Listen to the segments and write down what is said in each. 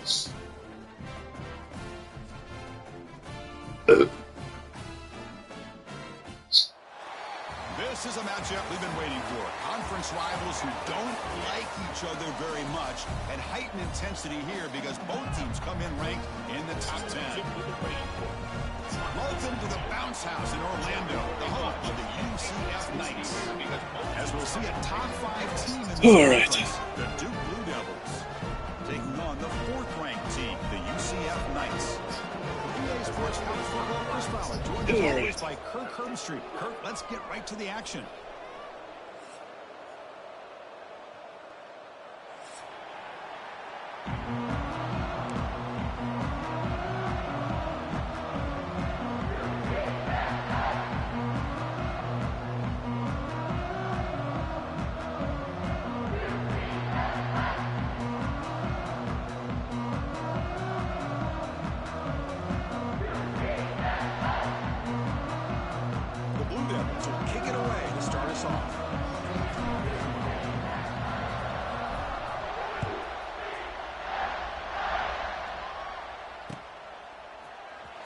This is a matchup we've been waiting for. Conference rivals who don't like each other very much, and heightened intensity here because both teams come in ranked in the top 10. Welcome to the Bounce House in Orlando, the home of the UCF Knights. As we'll see a top 5 team in the conference, the Duke Blue Devils, taking on the 4th-ranked team, the UCF Knights. EA Sports College Football Chris Fowler, joined as always by Kirk Herbstreit. Kirk, let's get right to the action.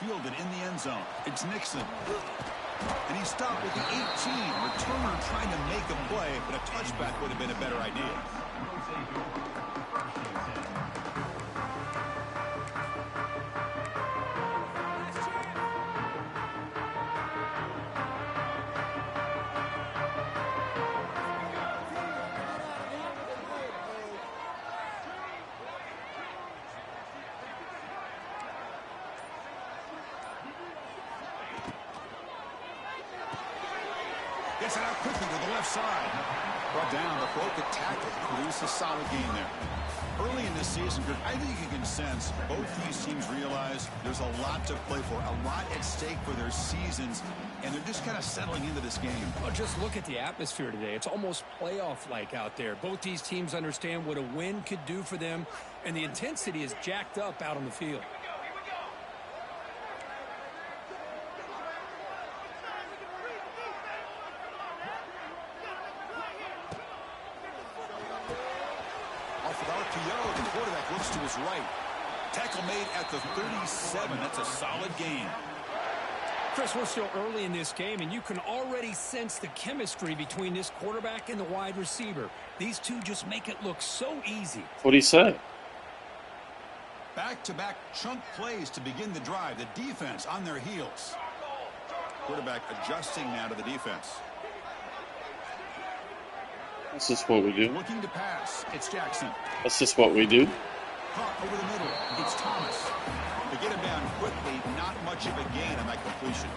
Fielded in the end zone. It's Nixon. And he stopped with the 18. Returner trying to make a play, but a touchback would have been a better idea. Gets it out quickly to the left side. Brought down, but broke the tackle. Produced a solid game there. Early in this season, I think you can sense both these teams realize there's a lot to play for, a lot at stake for their seasons, and they're just kind of settling into this game. Well, just look at the atmosphere today. It's almost playoff-like out there. Both these teams understand what a win could do for them, and the intensity is jacked up out on the field. The quarterback looks to his right. Tackle made at the 37. That's a solid gain. Chris, we're still early in this game, and you can already sense the chemistry between this quarterback and the wide receiver. These two just make it look so easy. What'd he say? Back-to-back chunk plays to begin the drive. The defense on their heels. Quarterback adjusting now to the defense. That's just what we do. Looking to pass. It's Jackson. That's just what we do. Caught over the middle. It's Thomas. To get him down quickly, not much of a gain on that completion.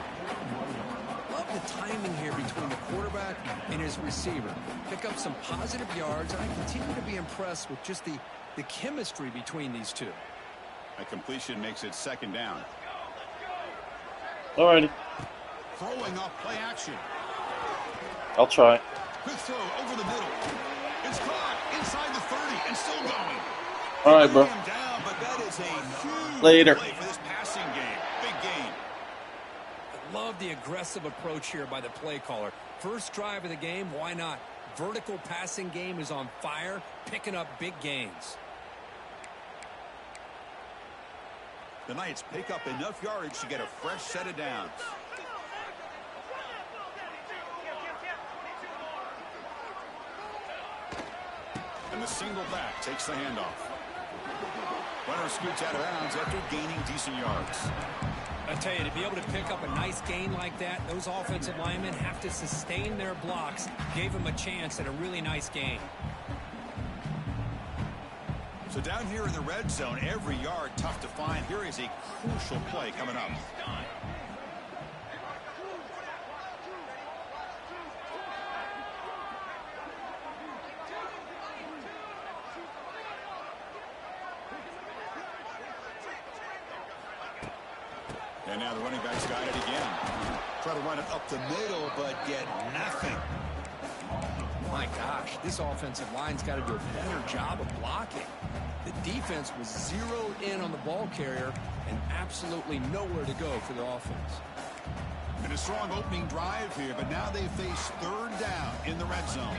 Love the timing here between the quarterback and his receiver. Pick up some positive yards, and I continue to be impressed with just the chemistry between these two. A completion makes it 2nd down. Alrighty. Throwing off play action. I'll try. Quick throw over the middle. It's caught inside the 30 and still going. All right, bro. Down, but that is a huge Later. play for this passing game. Big gain. I love the aggressive approach here by the play caller. First drive of the game, why not? Vertical passing game is on fire, picking up big gains. The Knights pick up enough yardage to get a fresh set of downs. And the single back takes the handoff. Runner scoots out of bounds after gaining decent yards. I tell you, to be able to pick up a nice gain like that, those offensive linemen have to sustain their blocks. Gave them a chance at a really nice gain. So down here in the red zone, every yard tough to find. Here is a crucial play coming up. And now the running back's got it again. Try to run it up the middle, but get nothing. My gosh, this offensive line's got to do a better job of blocking. The defense was zeroed in on the ball carrier and absolutely nowhere to go for the offense. And a strong opening drive here, but now they face 3rd down in the red zone.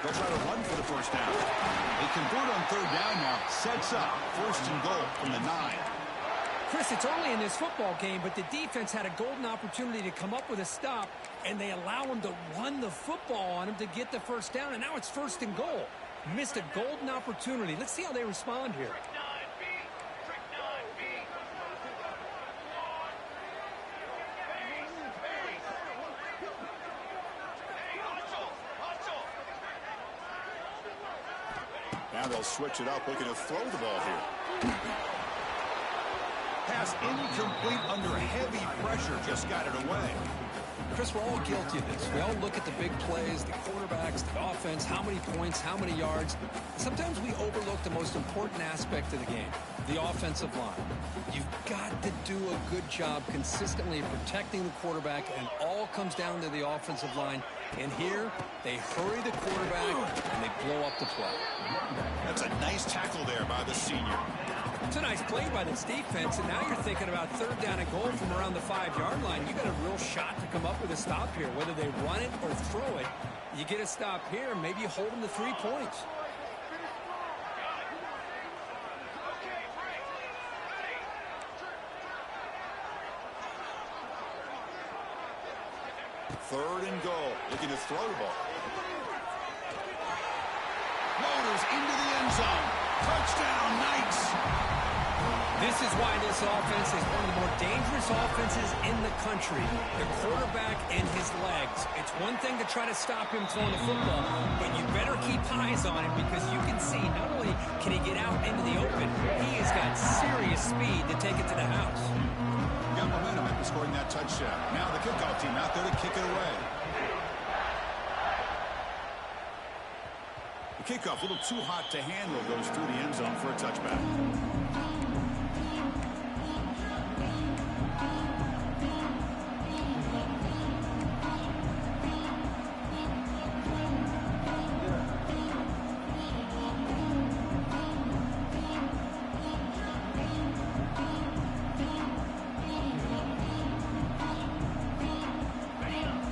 They'll try to run for the first down. They convert on third down now. Sets up first and goal from the 9. Chris, it's early in this football game, but the defense had a golden opportunity to come up with a stop, and they allow them to run the football on him to get the first down, and now it's first and goal. Missed a golden opportunity. Let's see how they respond here. Now they'll switch it up, looking to throw the ball here. Pass incomplete under heavy pressure, just got it away. Chris, we're all guilty of this. We all look at the big plays, the quarterbacks, the offense, how many points, how many yards. Sometimes we overlook the most important aspect of the game, the offensive line. You've got to do a good job consistently protecting the quarterback, and it all comes down to the offensive line. And here, they hurry the quarterback, and they blow up the play. That's a nice tackle there by the senior. It's a nice play by this defense, and now you're thinking about third down and goal from around the 5-yard line. You got a real shot to come up with a stop here. Whether they run it or throw it, you get a stop here, maybe you hold them to 3 points. Third and goal, looking to throw the ball. Motors into the end zone. Touchdown, Knights. This is why this offense is one of the more dangerous offenses in the country. The quarterback and his legs. It's one thing to try to stop him throwing the football, but you better keep eyes on him because you can see not only can he get out into the open, he has got serious speed to take it to the house. Got momentum after scoring that touchdown. Now the kickoff team out there to kick it away. The kickoff a little too hot to handle, goes through the end zone for a touchback.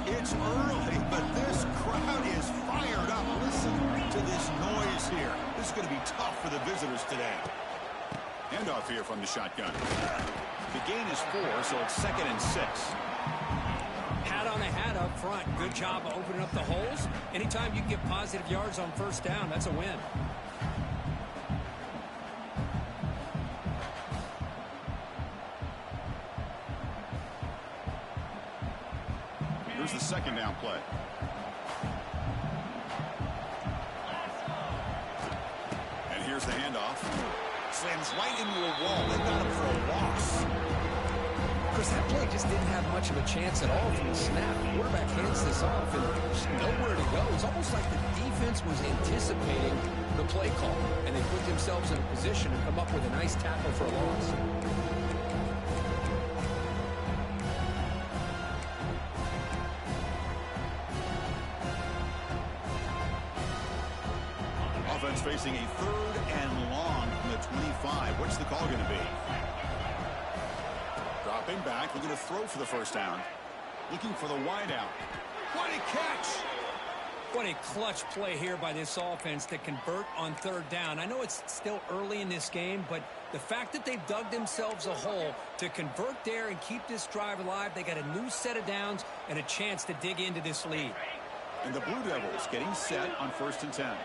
It's early, but this crowd is fired up. Listen to this noise here. This is going to be tough for the visitors today. Handoff here from the shotgun. The gain is 4, so it's 2nd and 6. Hat on a hat up front. Good job of opening up the holes. Anytime you can get positive yards on first down, that's a win. Here's the second down play. And here's the handoff. Slams right into a wall. They got him for a loss. Chris, that play just didn't have much of a chance at all from the snap. The quarterback hands this off and there's nowhere to go. It's almost like the defense was anticipating the play call, and they put themselves in a position to come up with a nice tackle for a loss. Offense facing a 3rd and long from the 25. What's the call going to be? Dropping back, looking to throw for the first down. Looking for the wideout. What a catch! What a clutch play here by this offense to convert on third down. I know it's still early in this game, but the fact that they've dug themselves a hole to convert there and keep this drive alive, they got a new set of downs and a chance to dig into this lead. And the Blue Devils getting set on 1st and 10.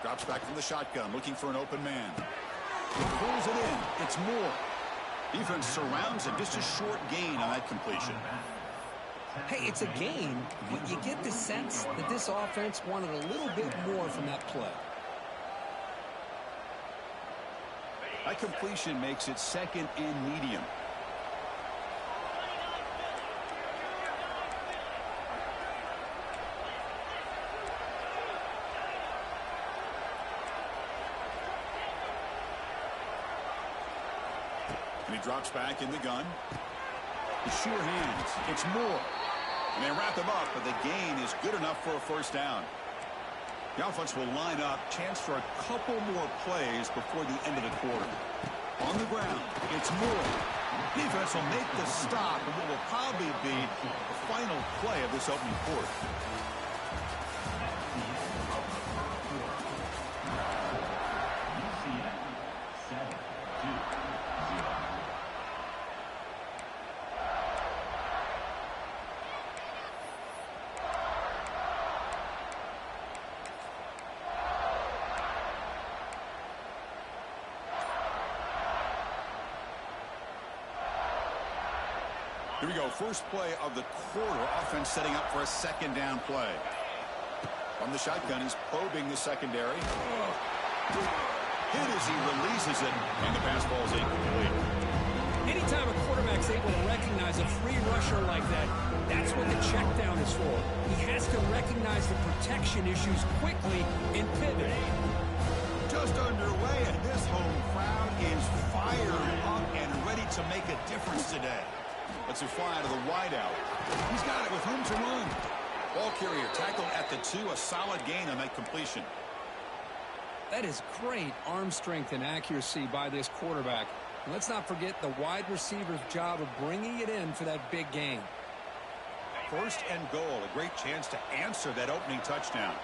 Drops back from the shotgun, looking for an open man. He pulls it in. It's Moore. Defense surrounds him. Just a short gain on that completion. Hey, it's a gain, but you get the sense that this offense wanted a little bit more from that play. That completion makes it 2nd and medium. And he drops back in the gun. The sure hands. It's Moore. And they wrap him up, but the gain is good enough for a first down. The offense will line up. Chance for a couple more plays before the end of the quarter. On the ground, it's Moore. Defense will make the stop, and what will probably be the final play of this opening quarter. Here we go. First play of the quarter. Offense setting up for a second down play. From the shotgun, he's probing the secondary. Hit as he releases it, and the pass ball is incomplete. Anytime a quarterback's able to recognize a free rusher like that, that's what the check down is for. He has to recognize the protection issues quickly and pivot. Just underway, and this home crowd is fired up and ready to make a difference today. Let's fly to the wideout. He's got it with room to run. Ball carrier tackled at the 2. A solid gain on that completion. That is great arm strength and accuracy by this quarterback. And let's not forget the wide receiver's job of bringing it in for that big gain. First and goal. A great chance to answer that opening touchdown.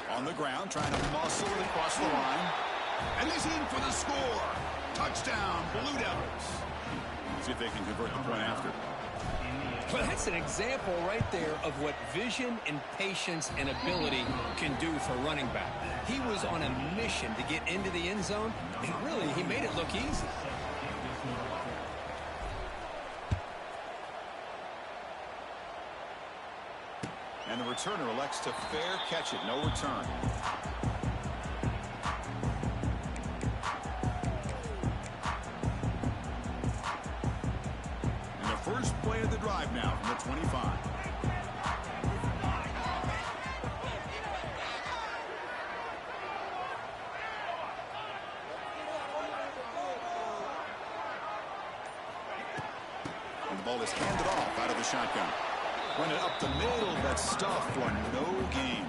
On the ground, trying to muscle it across the line. And he's in for the score. Touchdown, Blue Devils. See if they can convert the point after. Well, that's an example right there of what vision and patience and ability can do for a running back. He was on a mission to get into the end zone, and really, he made it look easy. And the returner elects to fair catch it. No return. And the first play of the drive now from the 25. And the ball is handed off out of the shotgun. Run it up the middle, that stuff for no gain.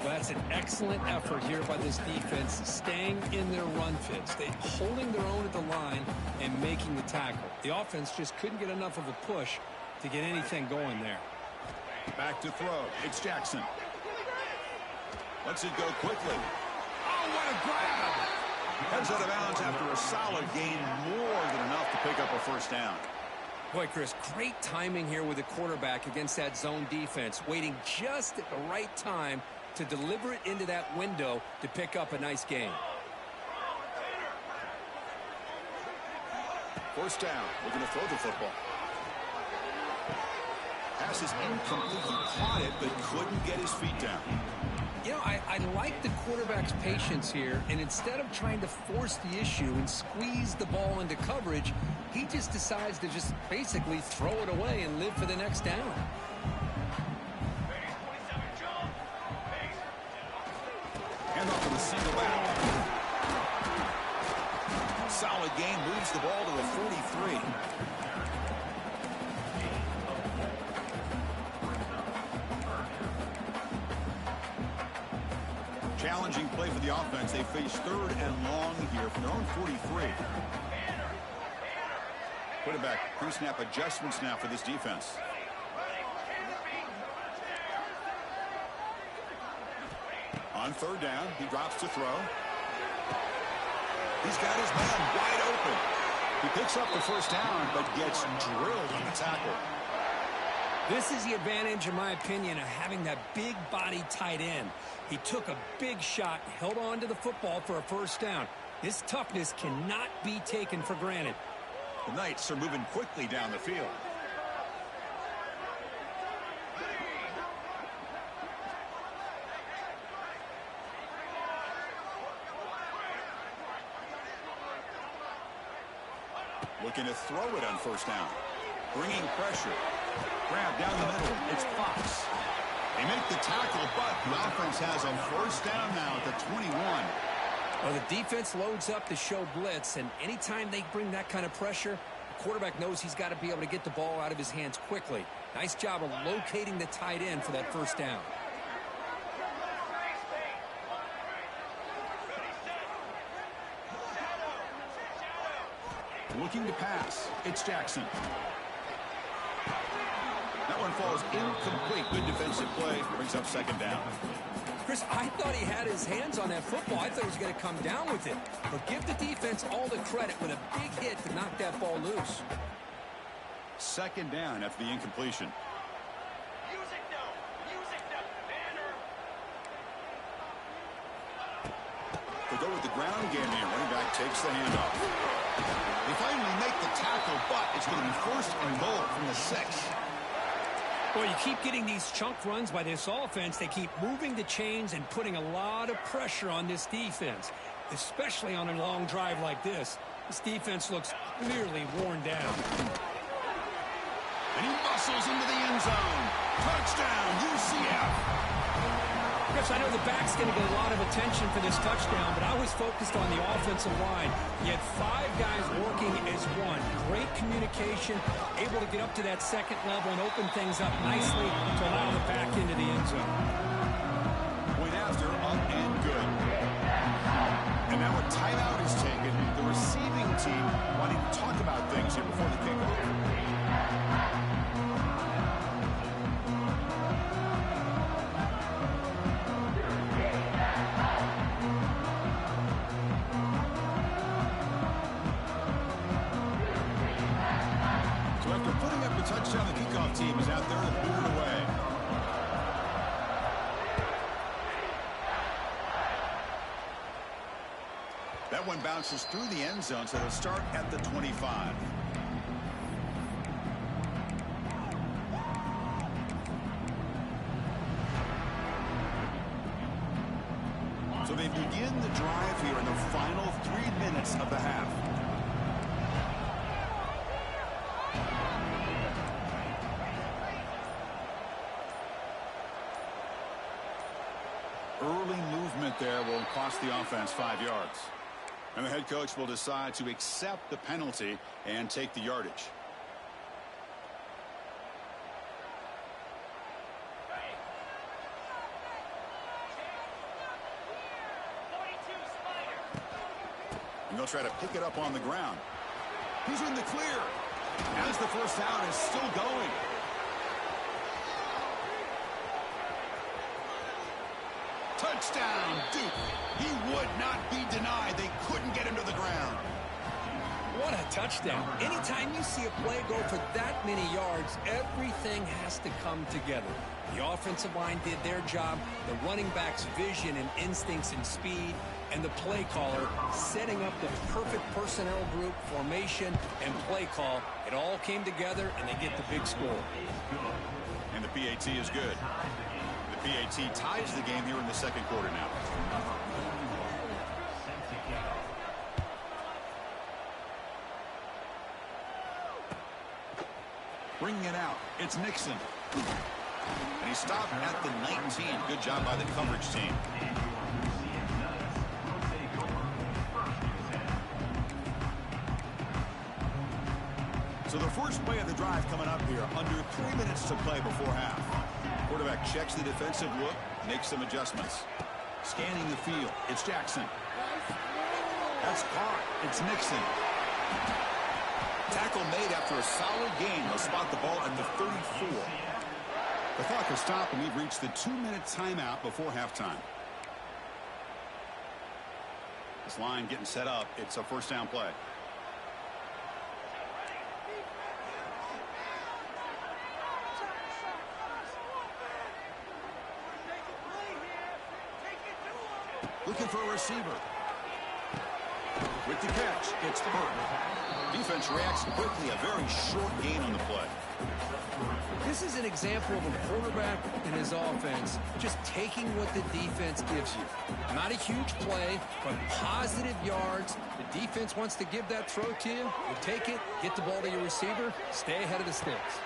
Well, that's an excellent effort here by this defense, staying in their run fits. They're holding their own at the line and making the tackle. The offense just couldn't get enough of a push to get anything going there. Back to throw. It's Jackson. Lets it go quickly. Oh, what a grab! Heads out of bounds after a solid gain, more than enough to pick up a first down. Boy, Chris, great timing here with the quarterback against that zone defense, waiting just at the right time to deliver it into that window to pick up a nice gain. First down. Looking to throw the football. Pass is incomplete. He caught it, but couldn't get his feet down. You know, I like the quarterback's patience here, and instead of trying to force the issue and squeeze the ball into coverage, he just decides to just basically throw it away and live for the next down. Hand off with a single back. Solid gain, moves the ball to the 43. Challenging play for the offense. They face third and long here from their own 43. Put it back. Pre-snap adjustments now for this defense. On third down, he drops to throw. He's got his man wide open. He picks up the first down, but gets drilled on the tackle. This is the advantage, in my opinion, of having that big body tight end. He took a big shot, held on to the football for a first down. This toughness cannot be taken for granted. The Knights are moving quickly down the field. Looking to throw it on first down. Bringing pressure. Grab down the middle. It's Fox. They make the tackle, but the offense has a first down now at the 21. Well, the defense loads up to show blitz, and anytime they bring that kind of pressure, the quarterback knows he's got to be able to get the ball out of his hands quickly. Nice job of locating the tight end for that first down. Looking to pass. It's Jackson. That one falls incomplete. Good defensive play. Brings up second down. Chris, I thought he had his hands on that football. I thought he was going to come down with it. But give the defense all the credit with a big hit to knock that ball loose. Second down after the incompletion. They go with the ground game here. Running back takes the handoff. They finally make the tackle, but it's going to be first and goal from the 6. Well, you keep getting these chunk runs by this offense. They keep moving the chains and putting a lot of pressure on this defense, especially on a long drive like this. This defense looks clearly worn down. And he muscles into the end zone. Touchdown, UCF. Chris, I know the back's going to get a lot of attention for this touchdown, but I was focused on the offensive line. You had 5 guys working as one. Great communication, able to get up to that second level and open things up nicely to allow the back into the end zone. Point after, up and good. And now a timeout is taken. The receiving team wanting to talk about things here before the kickoff. Touchdown, the kickoff team is out there and moving away. That one bounces through the end zone, so it'll start at the 25. So they begin the drive here in the final 3 minutes of the half. Early movement there will cost the offense 5 yards. And the head coach will decide to accept the penalty and take the yardage. And they'll try to pick it up on the ground. He's in the clear. As the first down is still going. Touchdown, Duke. He would not be denied. They couldn't get him to the ground. What a touchdown. Anytime you see a play go for that many yards, everything has to come together. The offensive line did their job, the running back's vision and instincts and speed, and the play caller setting up the perfect personnel group, formation, and play call. It all came together, and they get the big score. And the PAT is good. The PAT ties the game here in the second quarter now. Bringing it out, it's Nixon. And he stopped at the 19. Good job by the coverage team. So the first play of the drive coming up here, under 3 minutes to play before half. Quarterback checks the defensive look, makes some adjustments. Scanning the field, it's Jackson. That's caught, it's Nixon. Tackle made after a solid gain. They'll spot the ball at the 34. The clock has stopped, and we've reached the 2-minute timeout before halftime. This line getting set up. It's a first down play. Looking for a receiver. With the catch, it's Burton. Defense reacts quickly. A very short gain on the play. This is an example of a quarterback and his offense just taking what the defense gives you. Not a huge play, but positive yards. The defense wants to give that throw to you. You take it, get the ball to your receiver, stay ahead of the sticks.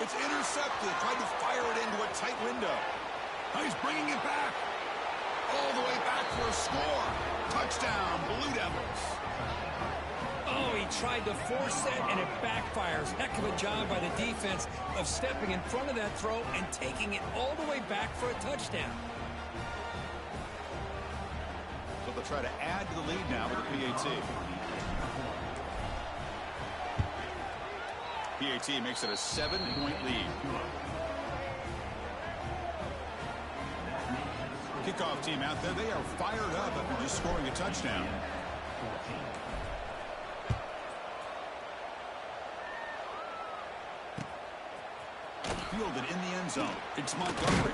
It's intercepted. Tried to fire it into a tight window. Now he's bringing it back. All the way back for a score. Touchdown, Blue Devils. Oh, he tried to force that, and it backfires. Heck of a job by the defense of stepping in front of that throw and taking it all the way back for a touchdown. So they'll try to add to the lead now with a PAT. PAT makes it a 7-point lead. Kickoff team out there, they are fired up after just scoring a touchdown. Fielded in the end zone. It's Montgomery.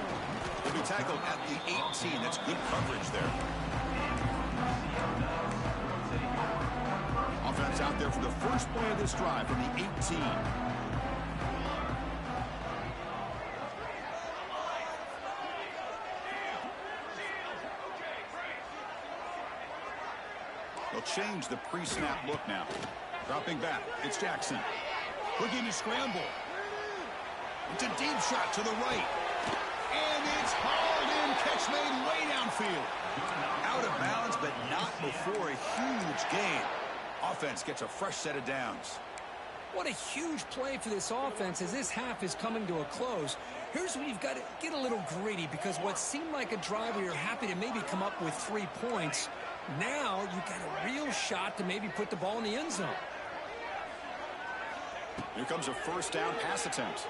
He'll be tackled at the 18. That's good coverage there. Offense out there for the first play of this drive from the 18. They'll change the pre-snap look now. Dropping back. It's Jackson. Looking to scramble. It's a deep shot to the right. And it's hauled in. Catch made way downfield. Out of bounds, but not before a huge gain. Offense gets a fresh set of downs. What a huge play for this offense as this half is coming to a close. Here's where you've got to get a little greedy, because what seemed like a drive where you're happy to maybe come up with 3 points, now you've got a real shot to maybe put the ball in the end zone. Here comes a first down pass attempt.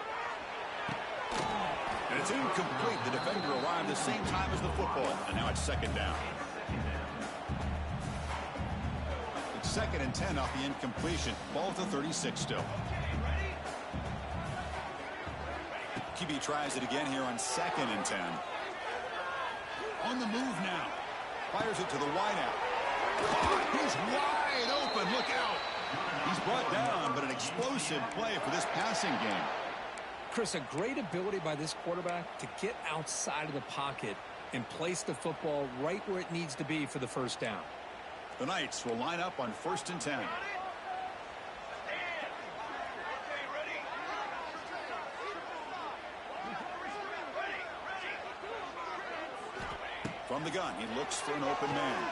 And it's incomplete. The defender arrived the same time as the football, and now it's second down. It's 2nd and 10 off the incompletion. Ball at the 36 still. QB tries it again here on 2nd and 10. On the move now. Fires it to the wideout. He's wide open. Look out. He's brought down, but an explosive play for this passing game. Chris, a great ability by this quarterback to get outside of the pocket and place the football right where it needs to be for the first down. The Knights will line up on 1st and 10. From the gun, he looks for an open man.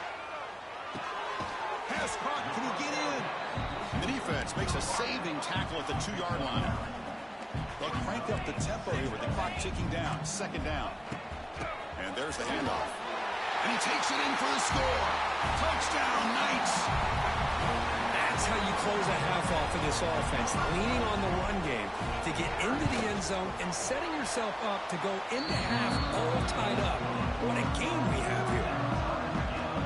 Pass caught. Can he get in? The defense makes a saving tackle at the 2-yard line. They'll crank up the tempo here with the clock ticking down. 2nd down. And there's the handoff. And he takes it in for the score. Touchdown, Knights. That's how you close a half off of this offense, leaning on the run game to get into the end zone and setting yourself up to go into half all tied up. What a game we have here.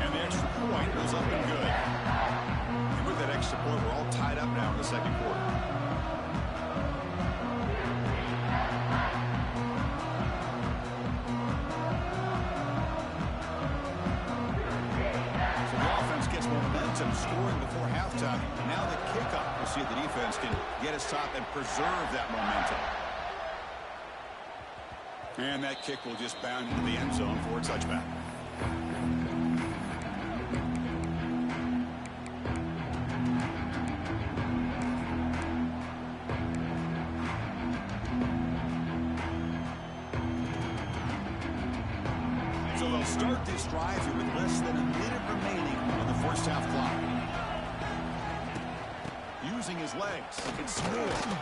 And the extra point goes up and good. And with that extra point, we're all tied up now in the 2nd quarter. So the offense gets momentum scoring before halftime. Now the kickoff. We'll see if the defense can get his top and preserve that momentum. And that kick will just bound into the end zone for a touchback. So they'll start this drive here with less than a minute remaining on the first half clock. Using his legs, it's smooth.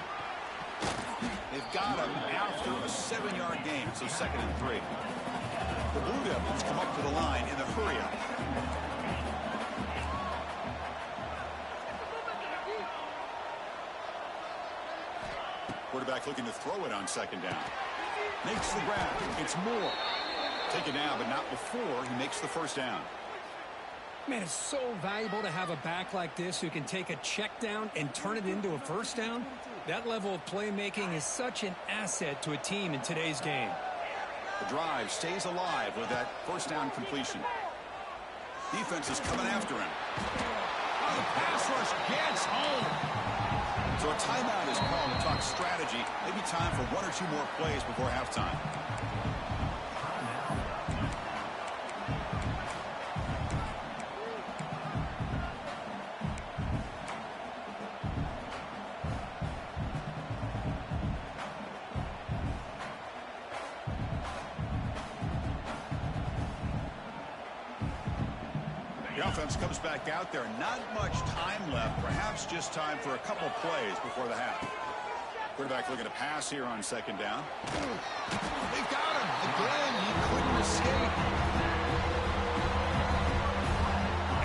They've got him after a 7-yard gain, so 2nd and 3. The Blue Devils come up to the line in the hurry-up. Quarterback looking to throw it on 2nd down. Makes the grab. It's Moore. Taken down, but not before he makes the first down. Man, it's so valuable to have a back like this who can take a check down and turn it into a first down. That level of playmaking is such an asset to a team in today's game. The drive stays alive with that first down completion. Defense is coming after him. Oh, the pass rush gets home. So a timeout is called to talk strategy. Maybe time for 1 or 2 more plays before halftime. The offense comes back out there. Not much time left. Perhaps just time for a couple plays before the half. Quarterback looking to pass here on second down. They got him. Again, he couldn't escape.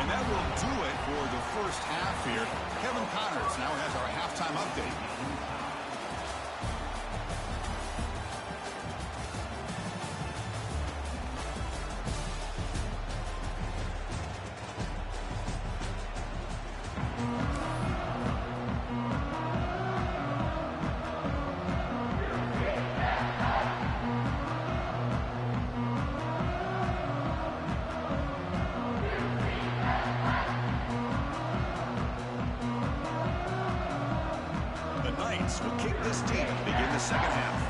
And that will do it for the first half here. Kevin Connors now has our halftime update. Will kick this team to begin the second half.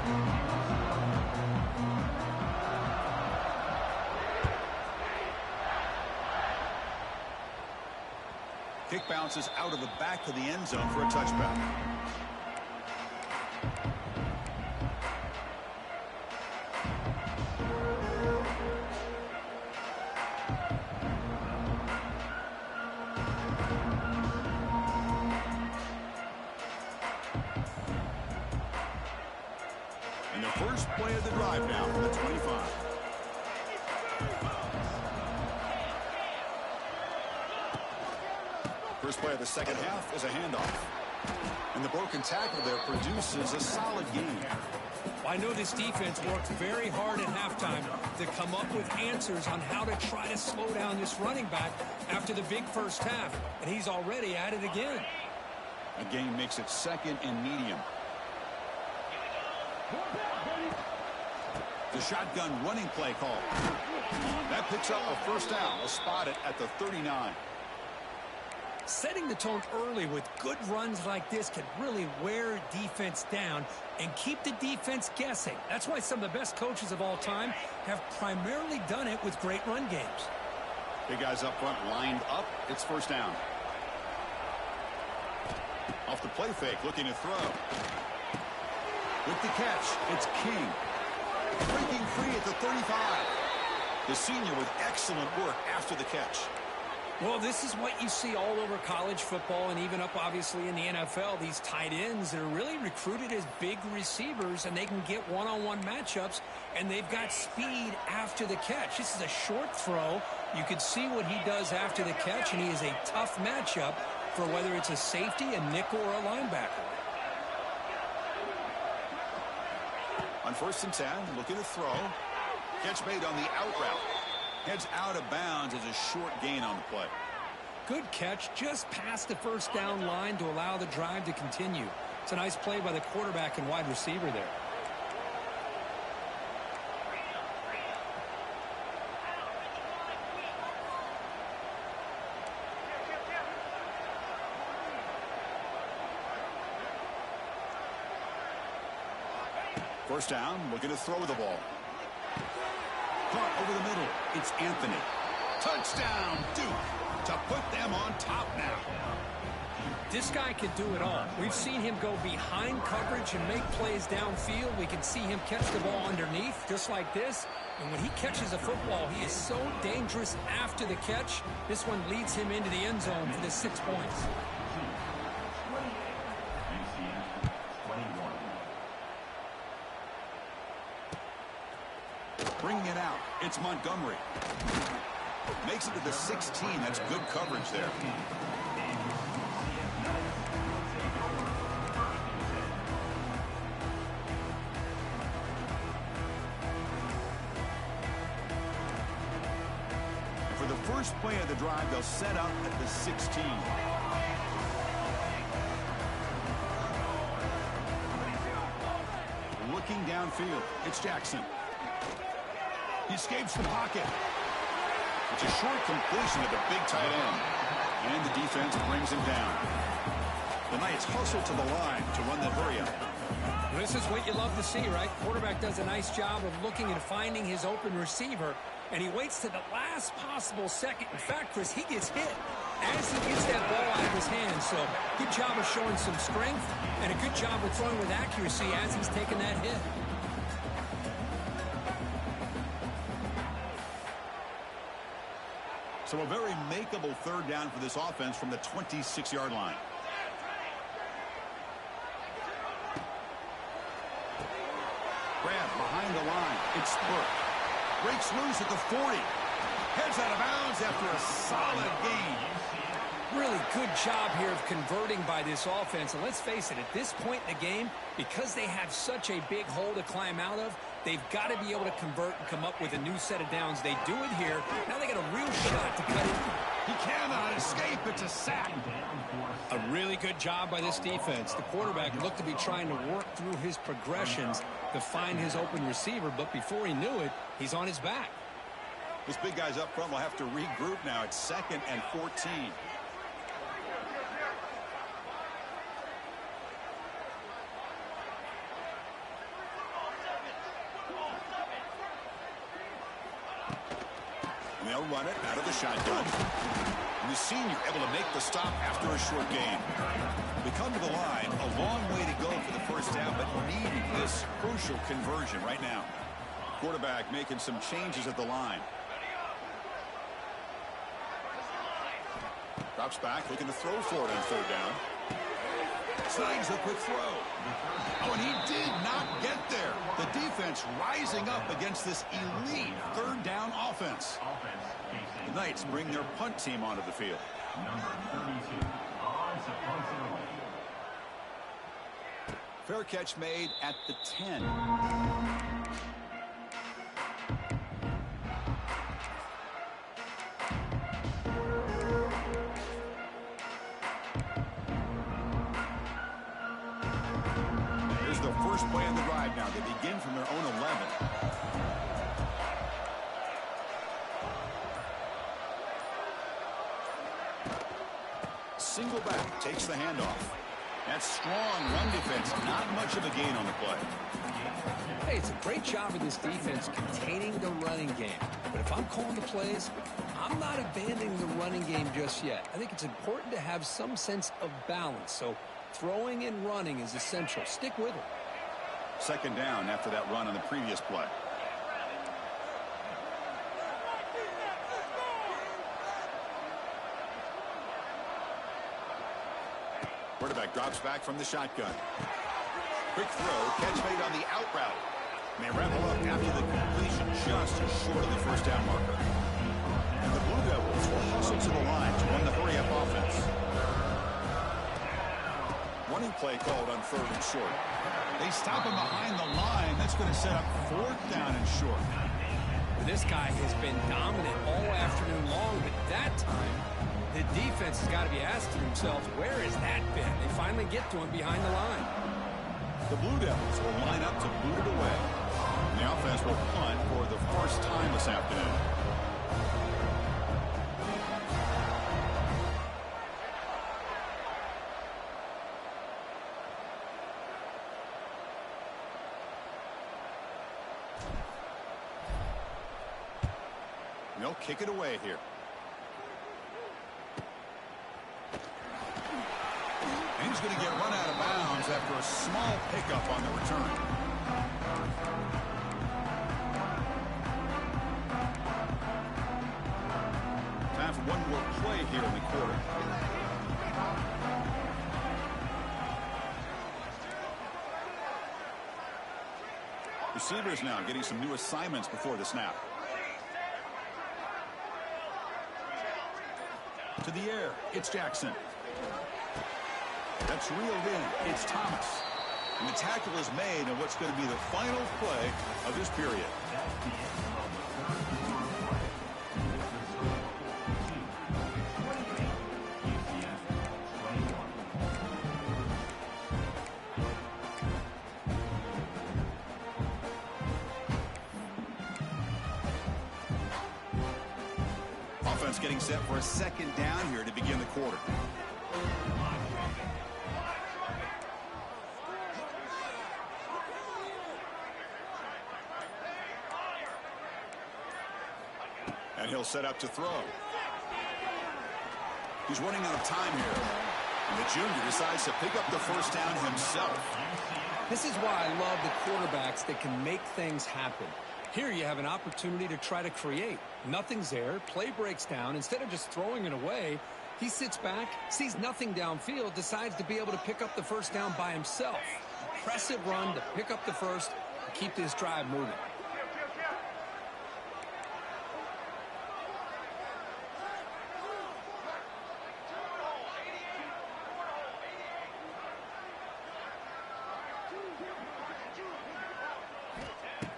Kick bounces out of the back of the end zone for a touchback. And the first play of the drive now from the 25. First play of the second half is a handoff. And the broken tackle there produces a solid gain. I know this defense worked very hard at halftime to come up with answers on how to try to slow down this running back after the big first half. And he's already at it again. A gain makes it second and medium. The shotgun running play call. That picks up a first down. We'll spot it at the 39. Setting the tone early with good runs like this can really wear defense down and keep the defense guessing. That's why some of the best coaches of all time have primarily done it with great run games. Big guys up front lined up. It's first down. Off the play fake, looking to throw. With the catch, it's King. Breaking free at the 35. The senior with excellent work after the catch. Well, this is what you see all over college football and even up, obviously, in the NFL. These tight ends that are really recruited as big receivers, and they can get one-on-one matchups, and they've got speed after the catch. This is a short throw. You can see what he does after the catch, and he is a tough matchup for whether it's a safety, a nickel, or a linebacker. On first and 10, looking to throw. Catch made on the out route. Heads out of bounds as a short gain on the play. Good catch just past the first down line to allow the drive to continue. It's a nice play by the quarterback and wide receiver there. First down, looking to throw the ball. Caught over the middle. It's Anthony. Touchdown, Duke, to put them on top now. This guy can do it all. We've seen him go behind coverage and make plays downfield. We can see him catch the ball underneath, just like this. And when he catches a football, he is so dangerous after the catch. This one leads him into the end zone for the 6 points. Bringing it out, it's Montgomery. Makes it to the 16. That's good coverage there. And for the first play of the drive, they'll set up at the 16. Looking downfield, it's Jackson. He escapes the pocket. It's a short completion of the big tight end. And the defense brings him down. The Knights hustle to the line to run the hurry-up. This is what you love to see, right? Quarterback does a nice job of looking and finding his open receiver, and he waits to the last possible second. In fact, Chris, he gets hit as he gets that ball out of his hands. So good job of showing some strength and a good job of throwing with accuracy as he's taking that hit. So a very make unshakable third down for this offense from the 26-yard line. Grab behind the line. It's Burke. Breaks loose at the 40. Heads out of bounds after a solid gain. Really good job here of converting by this offense. And let's face it, at this point in the game, because they have such a big hole to climb out of, they've got to be able to convert and come up with a new set of downs. They do it here. Now they got a real shot to cut it. He cannot escape. It's a sack. A really good job by this defense. The quarterback looked to be trying to work through his progressions to find his open receiver, but before he knew it, he's on his back. Those big guys up front will have to regroup now. It's 2nd and 14. And they'll run it out of the shotgun. And the senior able to make the stop after a short gain. They come to the line, a long way to go for the first down, but needing this crucial conversion right now. Quarterback making some changes at the line. Drops back, looking to throw for it on third down. Snags a quick throw. Oh, and he did not get there. The defense rising up against this elite third down offense. The Knights bring their punt team onto the field. Fair catch made at the 10. First play on the drive now. They begin from their own 11. Single back takes the handoff. That's strong run defense. Not much of a gain on the play. Hey, it's a great job of this defense containing the running game. But if I'm calling the plays, I'm not abandoning the running game just yet. I think it's important to have some sense of balance. So throwing and running is essential. Stick with it. 2nd down after that run on the previous play. Quarterback drops back from the shotgun. Quick throw, catch made on the out route. And they wrap up after the completion just short of the first down marker. And the Blue Devils will hustle to the line to run the hurry-up offense. Running play called on 3rd and short. They stop him behind the line. That's going to set up 4th down and short. This guy has been dominant all afternoon long, but that time, the defense has got to be asking themselves, where has that been? They finally get to him behind the line. The Blue Devils will line up to boot it away. And the offense will punt for the first time this afternoon. They'll kick it away here. And he's going to get run out of bounds after a small pickup on the return. Time for one more play here in the quarter. Receivers now getting some new assignments before the snap. To the air, it's Jackson. That's reeled in, it's Thomas. And the tackle is made on what's going to be the final play of this period. Offense getting set for a 2nd down here to begin the quarter. And he'll set up to throw. He's running out of time here. And the junior decides to pick up the first down himself. This is why I love the quarterbacks that can make things happen. Here you have an opportunity to try to create. Nothing's there. Play breaks down. Instead of just throwing it away, he sits back, sees nothing downfield, decides to be able to pick up the first down by himself. Impressive run to pick up the first and keep this drive moving.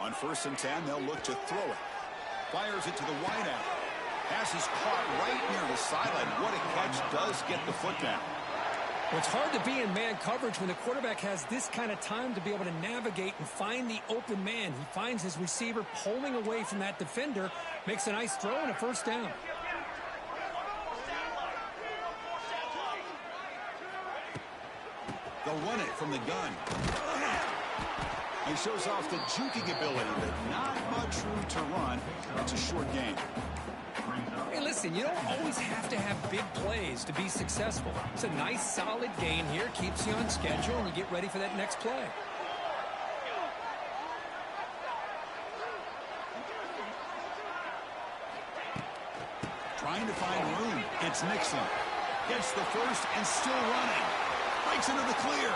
On 1st and 10, they'll look to throw it. Fires it to the wideout. Pass is caught right near the sideline. What a catch. Does get the foot down. Well, it's hard to be in man coverage when the quarterback has this kind of time to be able to navigate and find the open man. He finds his receiver pulling away from that defender, makes a nice throw and a first down. They'll run it from the gun. He shows off the juking ability, but not much room to run. It's a short game. Hey, listen, you don't always have to have big plays to be successful. It's a nice, solid gain here. Keeps you on schedule, and you get ready for that next play. Trying to find room. It's Nixon. Gets the first and still running. Breaks into the clear.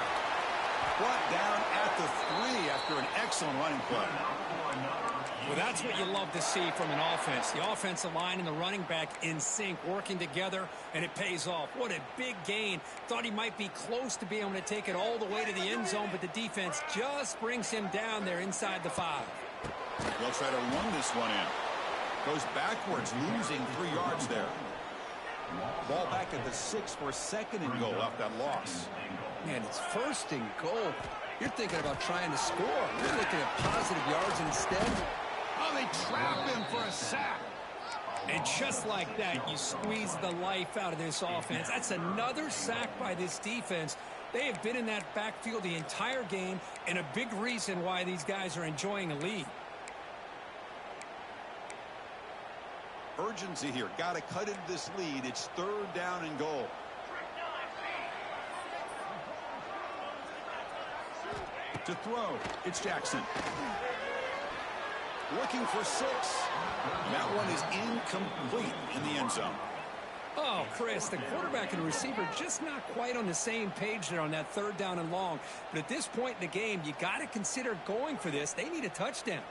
Brought down at the 3 after an excellent running play. Well, that's what you love to see from an offense. The offensive line and the running back in sync, working together, and it pays off. What a big gain. Thought he might be close to being able to take it all the way to the end zone, but the defense just brings him down there inside the 5. They'll try to run this one in. Goes backwards, losing 3 yards there. Ball back at the 6 for 2nd and goal off that loss. Man, it's 1st and goal. You're thinking about trying to score. You're looking at positive yards, and instead, oh, they trap him for a sack. And just like that, you squeeze the life out of this offense. That's another sack by this defense. They have been in that backfield the entire game, and a big reason why these guys are enjoying a lead. Urgency here. Got to cut into this lead. It's 3rd down and goal. To throw, it's Jackson. Looking for 6. And that one is incomplete in the end zone. Oh, Chris, the quarterback and the receiver just not quite on the same page there on that 3rd down and long. But at this point in the game, you got to consider going for this. They need a touchdown.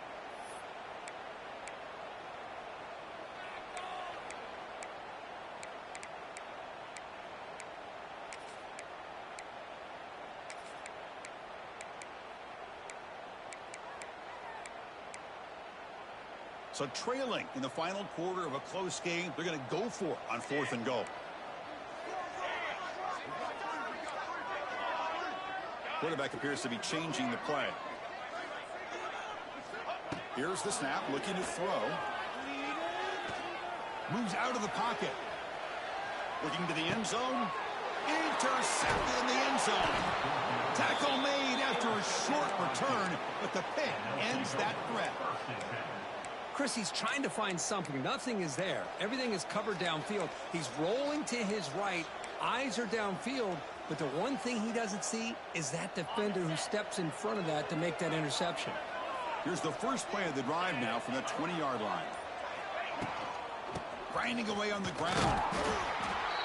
So trailing in the final quarter of a close game, they're going to go for it on 4th and goal. Quarterback appears to be changing the play. Here's the snap, looking to throw. Moves out of the pocket. Looking to the end zone. Intercepted in the end zone. Tackle made after a short return, but the pick ends that threat. Chris, he's trying to find something. Nothing is there. Everything is covered downfield. He's rolling to his right. Eyes are downfield. But the one thing he doesn't see is that defender who steps in front of that to make that interception. Here's the first play of the drive now from the 20-yard line. Grinding away on the ground.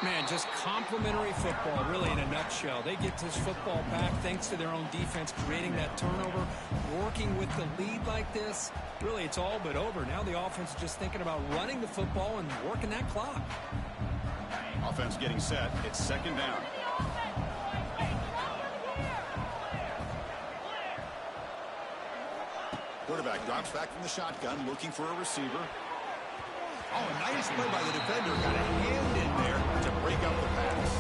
Man, just complimentary football, really, in a nutshell. They get this football back thanks to their own defense, creating that turnover, working with the lead like this. Really, it's all but over. Now the offense is just thinking about running the football and working that clock. Offense getting set. It's 2nd down. Quarterback drops back from the shotgun, looking for a receiver. Oh, a nice play by the defender. Got a hand in there to break up the pass.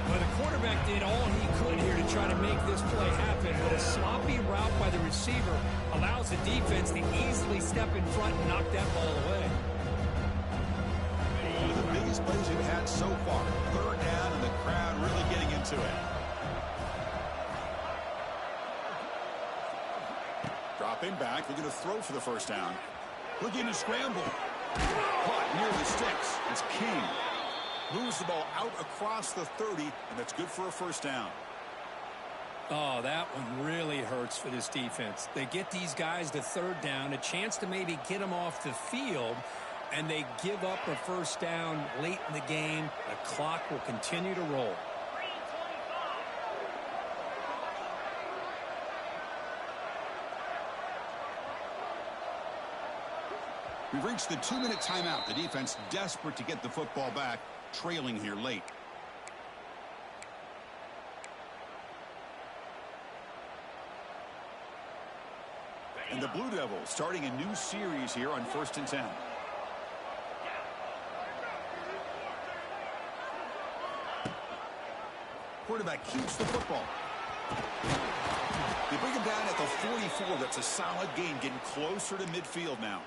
Well, the quarterback did all he could here to try to make this play happen, but a sloppy route by the receiver allows the defense to easily step in front and knock that ball away. One of the biggest plays we've had so far. 3rd down, and the crowd really getting into it. Dropping back, looking to throw for the first down. Looking to scramble. Caught near the sticks. It's King. Moves the ball out across the 30, and that's good for a first down. Oh, that one really hurts for this defense. They get these guys to third down, a chance to maybe get them off the field, and they give up a first down late in the game. The clock will continue to roll. We've reached the 2-minute timeout. The defense desperate to get the football back, trailing here late. And the Blue Devils starting a new series here on 1st and 10. Quarterback keeps the football. They bring him down at the 44. That's a solid gain, getting closer to midfield now.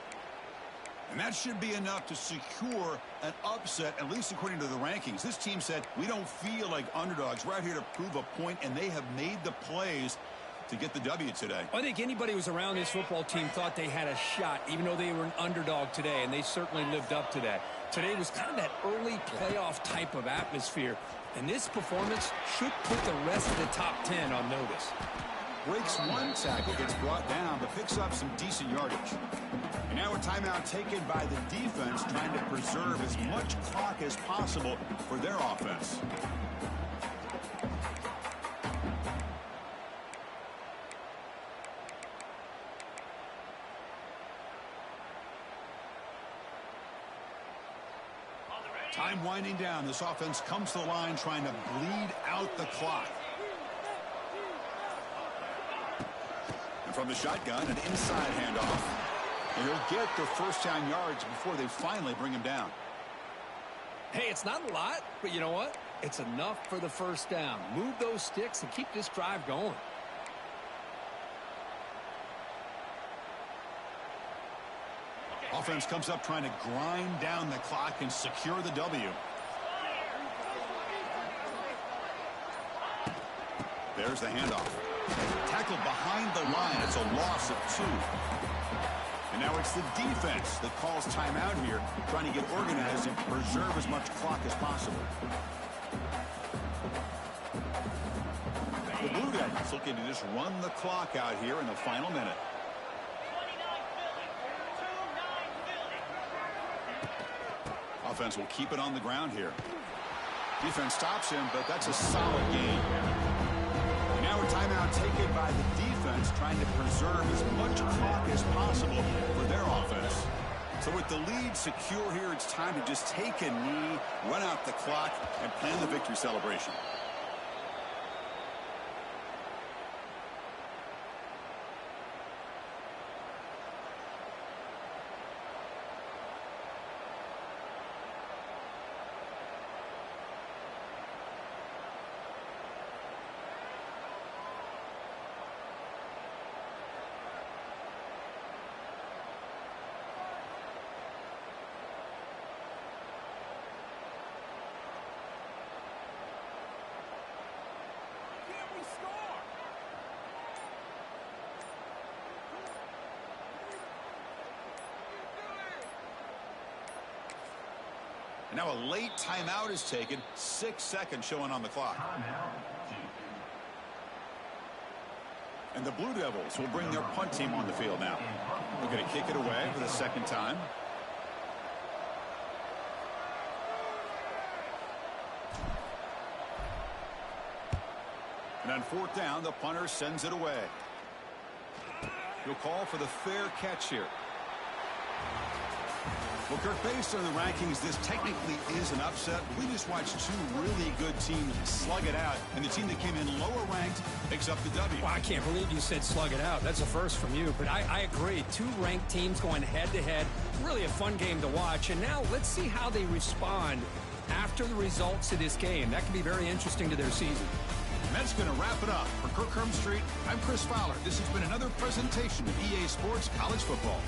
And that should be enough to secure an upset, at least according to the rankings. This team said, we don't feel like underdogs. We're out here to prove a point, and they have made the plays to get the W today. I think anybody who was around this football team thought they had a shot, even though they were an underdog today, and they certainly lived up to that. Today was kind of that early playoff type of atmosphere, and this performance should put the rest of the top 10 on notice. Breaks one tackle, gets brought down, but picks up some decent yardage. And now a timeout taken by the defense, trying to preserve as much clock as possible for their offense. Time winding down. This offense comes to the line trying to bleed out the clock. And from the shotgun, an inside handoff. And he'll get the first down yards before they finally bring him down. Hey, it's not a lot, but you know what? It's enough for the first down. Move those sticks and keep this drive going. Offense comes up trying to grind down the clock and secure the W. There's the handoff. Tackled behind the line. It's a loss of 2. And now it's the defense that calls timeout here, trying to get organized and preserve as much clock as possible. The Blue Devils looking to just run the clock out here in the final minute. Offense will keep it on the ground here. Defense stops him, but that's a solid gain. And now a timeout taken by the defense, trying to preserve as much clock as possible for their offense. So with the lead secure here, it's time to just take a knee, run out the clock, and plan the victory celebration. And now a late timeout is taken. 6 seconds showing on the clock. And the Blue Devils will bring their punt team on the field now. They're going to kick it away for the second time. And on 4th down, the punter sends it away. He'll call for the fair catch here. Well, Kirk, based on the rankings, this technically is an upset. We just watched 2 really good teams slug it out, and the team that came in lower ranked picks up the W. Well, I can't believe you said slug it out. That's a first from you, but I agree. 2 ranked teams going head-to-head. Really a fun game to watch, and now let's see how they respond after the results of this game. That can be very interesting to their season. And that's going to wrap it up. For Kirk Street, I'm Chris Fowler. This has been another presentation of EA Sports College Football.